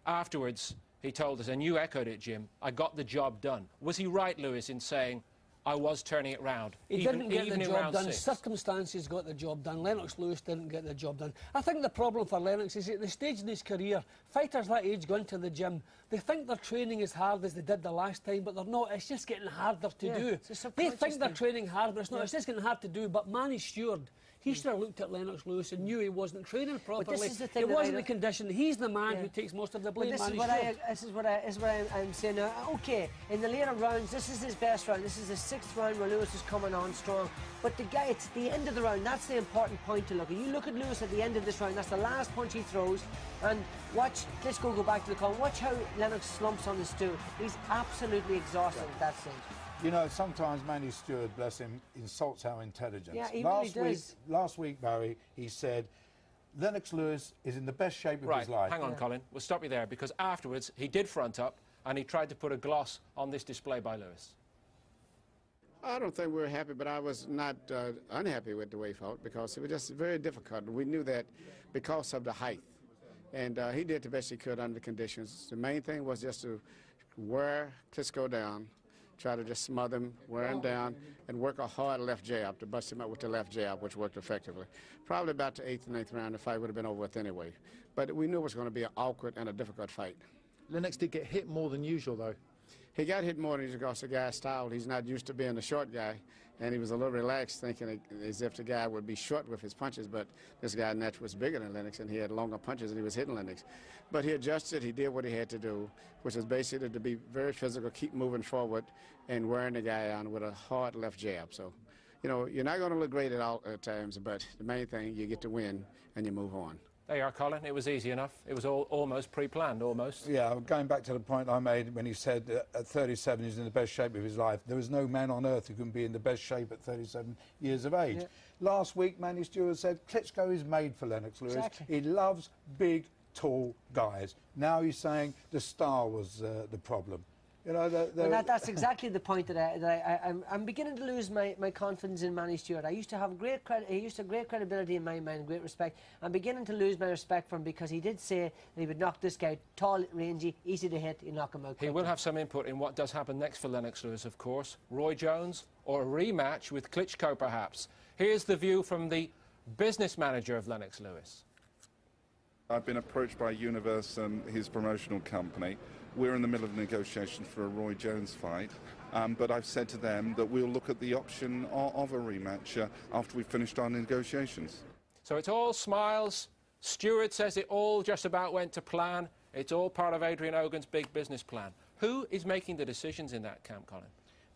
afterwards he told us, and you echoed it, Jim, I got the job done. Was he right, Lewis, in saying, I was turning it round? He didn't get the job done. Circumstances got the job done. Lennox Lewis didn't get the job done. I think the problem for Lennox is at the stage in his career, fighters that age go into the gym, they think they're training as hard as they did the last time, but they're not. It's just getting harder to do. They think they're training hard, but it's not. It's just getting hard to do. But Manny Stewart, he should have looked at Lennox Lewis and knew he wasn't training properly. He wasn't in condition. He's the man who takes most of the blame. This is what I'm saying now. OK, in the later rounds, this is his best round. This is the 6th round where Lewis is coming on strong. But the guy, it's the end of the round. That's the important point to look at. You look at Lewis at the end of this round. That's the last punch he throws. And watch Klitschko go back to the column. Watch how Lennox slumps on the stool. He's absolutely exhausted at that stage. You know, sometimes Manny Stewart, bless him, insults our intelligence. Yeah, he really does. Last week, Barry, he said, Lennox Lewis is in the best shape of his life. Hang on, Colin. We'll stop you there, because afterwards he did front up and he tried to put a gloss on this display by Lewis. I don't think we were happy, but I was not unhappy with the way he fought because it was just very difficult. We knew that because of the height. And he did the best he could under the conditions. The main thing was just to wear Klitschko down, try to just smother him, wear him down, and work a hard left jab to bust him up with the left jab, which worked effectively. Probably about the 8th and 9th round, the fight would have been over with anyway. But we knew it was going to be an awkward and a difficult fight. Lennox did get hit more than usual, though. He got hit more than usual because the guy's style. He's not used to being a short guy, and he was a little relaxed, thinking as if the guy would be short with his punches, but this guy naturally was bigger than Lennox, and he had longer punches, and he was hitting Lennox. But he adjusted. He did what he had to do, which was basically to be very physical, keep moving forward, and wearing the guy on with a hard left jab. So, you know, you're not going to look great at all times, but the main thing, you get to win, and you move on. There you are, Colin. It was easy enough. It was almost pre-planned, almost. Yeah, going back to the point I made when he said at 37 he's in the best shape of his life. There is no man on earth who can be in the best shape at 37 years of age. Yeah. Last week, Manny Stewart said Klitschko is made for Lennox Lewis. Exactly. He loves big, tall guys. Now he's saying the star was the problem. You know, that's exactly the point that I'm beginning to lose my confidence in Manny Stewart. I used to have great credibility in my mind, great respect. I'm beginning to lose my respect for him because he did say that he would knock this guy tall, rangy, easy to hit. He'll knock him out. He will have some input in what does happen next for Lennox Lewis, of course. Roy Jones or a rematch with Klitschko, perhaps. Here's the view from the business manager of Lennox Lewis. I've been approached by Universe and his promotional company. We're in the middle of negotiations for a Roy Jones fight, but I've said to them that we'll look at the option of a rematch after we've finished our negotiations. So it's all smiles. Stewart says it all just about went to plan. It's all part of Adrian Ogan's big business plan. Who is making the decisions in that camp, Colin?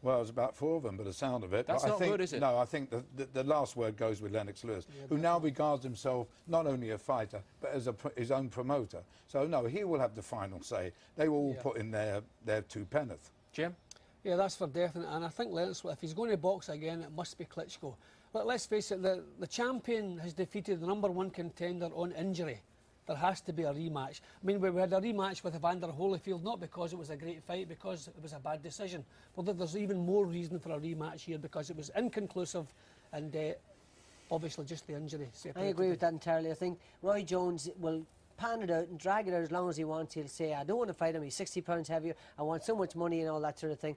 Well, it's about 4 of them, by the sound of it. That's not good, is it? No, I think the last word goes with Lennox Lewis, who now regards himself not only a fighter, but as his own promoter. So, no, he will have the final say. They will all put in their 2 penneth. Jim? Yeah, that's for definite. And I think Lennox, if he's going to box again, it must be Klitschko. But let's face it, the champion has defeated the #1 contender on injury. There has to be a rematch. I mean, we had a rematch with Evander Holyfield, not because it was a great fight, because it was a bad decision. But there's even more reason for a rematch here, because it was inconclusive and obviously just the injury. I agree with that entirely. I think Roy Jones will pan it out and drag it out as long as he wants. He'll say, I don't want to fight him, he's 60 pounds heavier, I want so much money and all that sort of thing.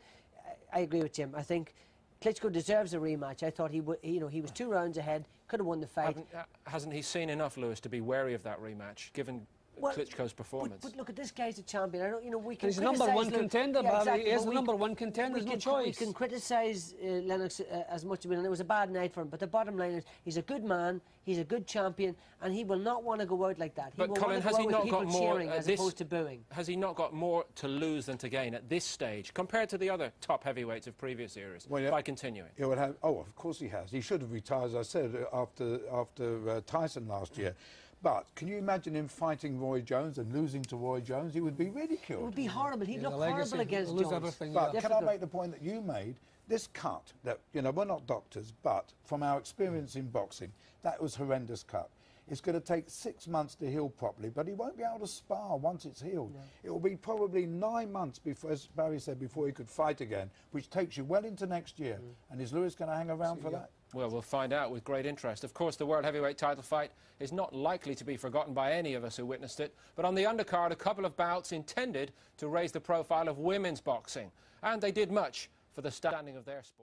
I agree with Jim. I think Klitschko deserves a rematch. I thought he was 2 rounds ahead, could have won the fight. Hasn't he seen enough, Lewis, to be wary of that rematch, given Klitschko's performance? But look, at this guy's a champion. I don't, we can. He's the #1 contender, yeah, exactly, he is the #1 contender. There's no choice. We can criticise Lennox as much as we, and it was a bad night for him. But the bottom line is, he's a good man, he's a good champion, and he will not want to go out like that. He but will Colin, want to has go he out not with got people more cheering as opposed to booing? Has he not got more to lose than to gain at this stage, compared to the other top heavyweights of previous eras, by continuing? It would have. Oh, of course he has. He should have retired, as I said, after Tyson last year. But can you imagine him fighting Roy Jones and losing to Roy Jones? He would be ridiculed. It would be horrible. He'd look horrible against Jones. Everything, but can I make the point that you made? This cut, that, you know, we're not doctors, but from our experience in boxing, that was horrendous cut. It's going to take 6 months to heal properly, but he won't be able to spar once it's healed. No. It will be probably 9 months before, as Barry said, before he could fight again, which takes you well into next year. And is Lewis going to hang around for that? Well, we'll find out with great interest. Of course, the World Heavyweight title fight is not likely to be forgotten by any of us who witnessed it. But on the undercard, a couple of bouts intended to raise the profile of women's boxing. And they did much for the standing of their sport.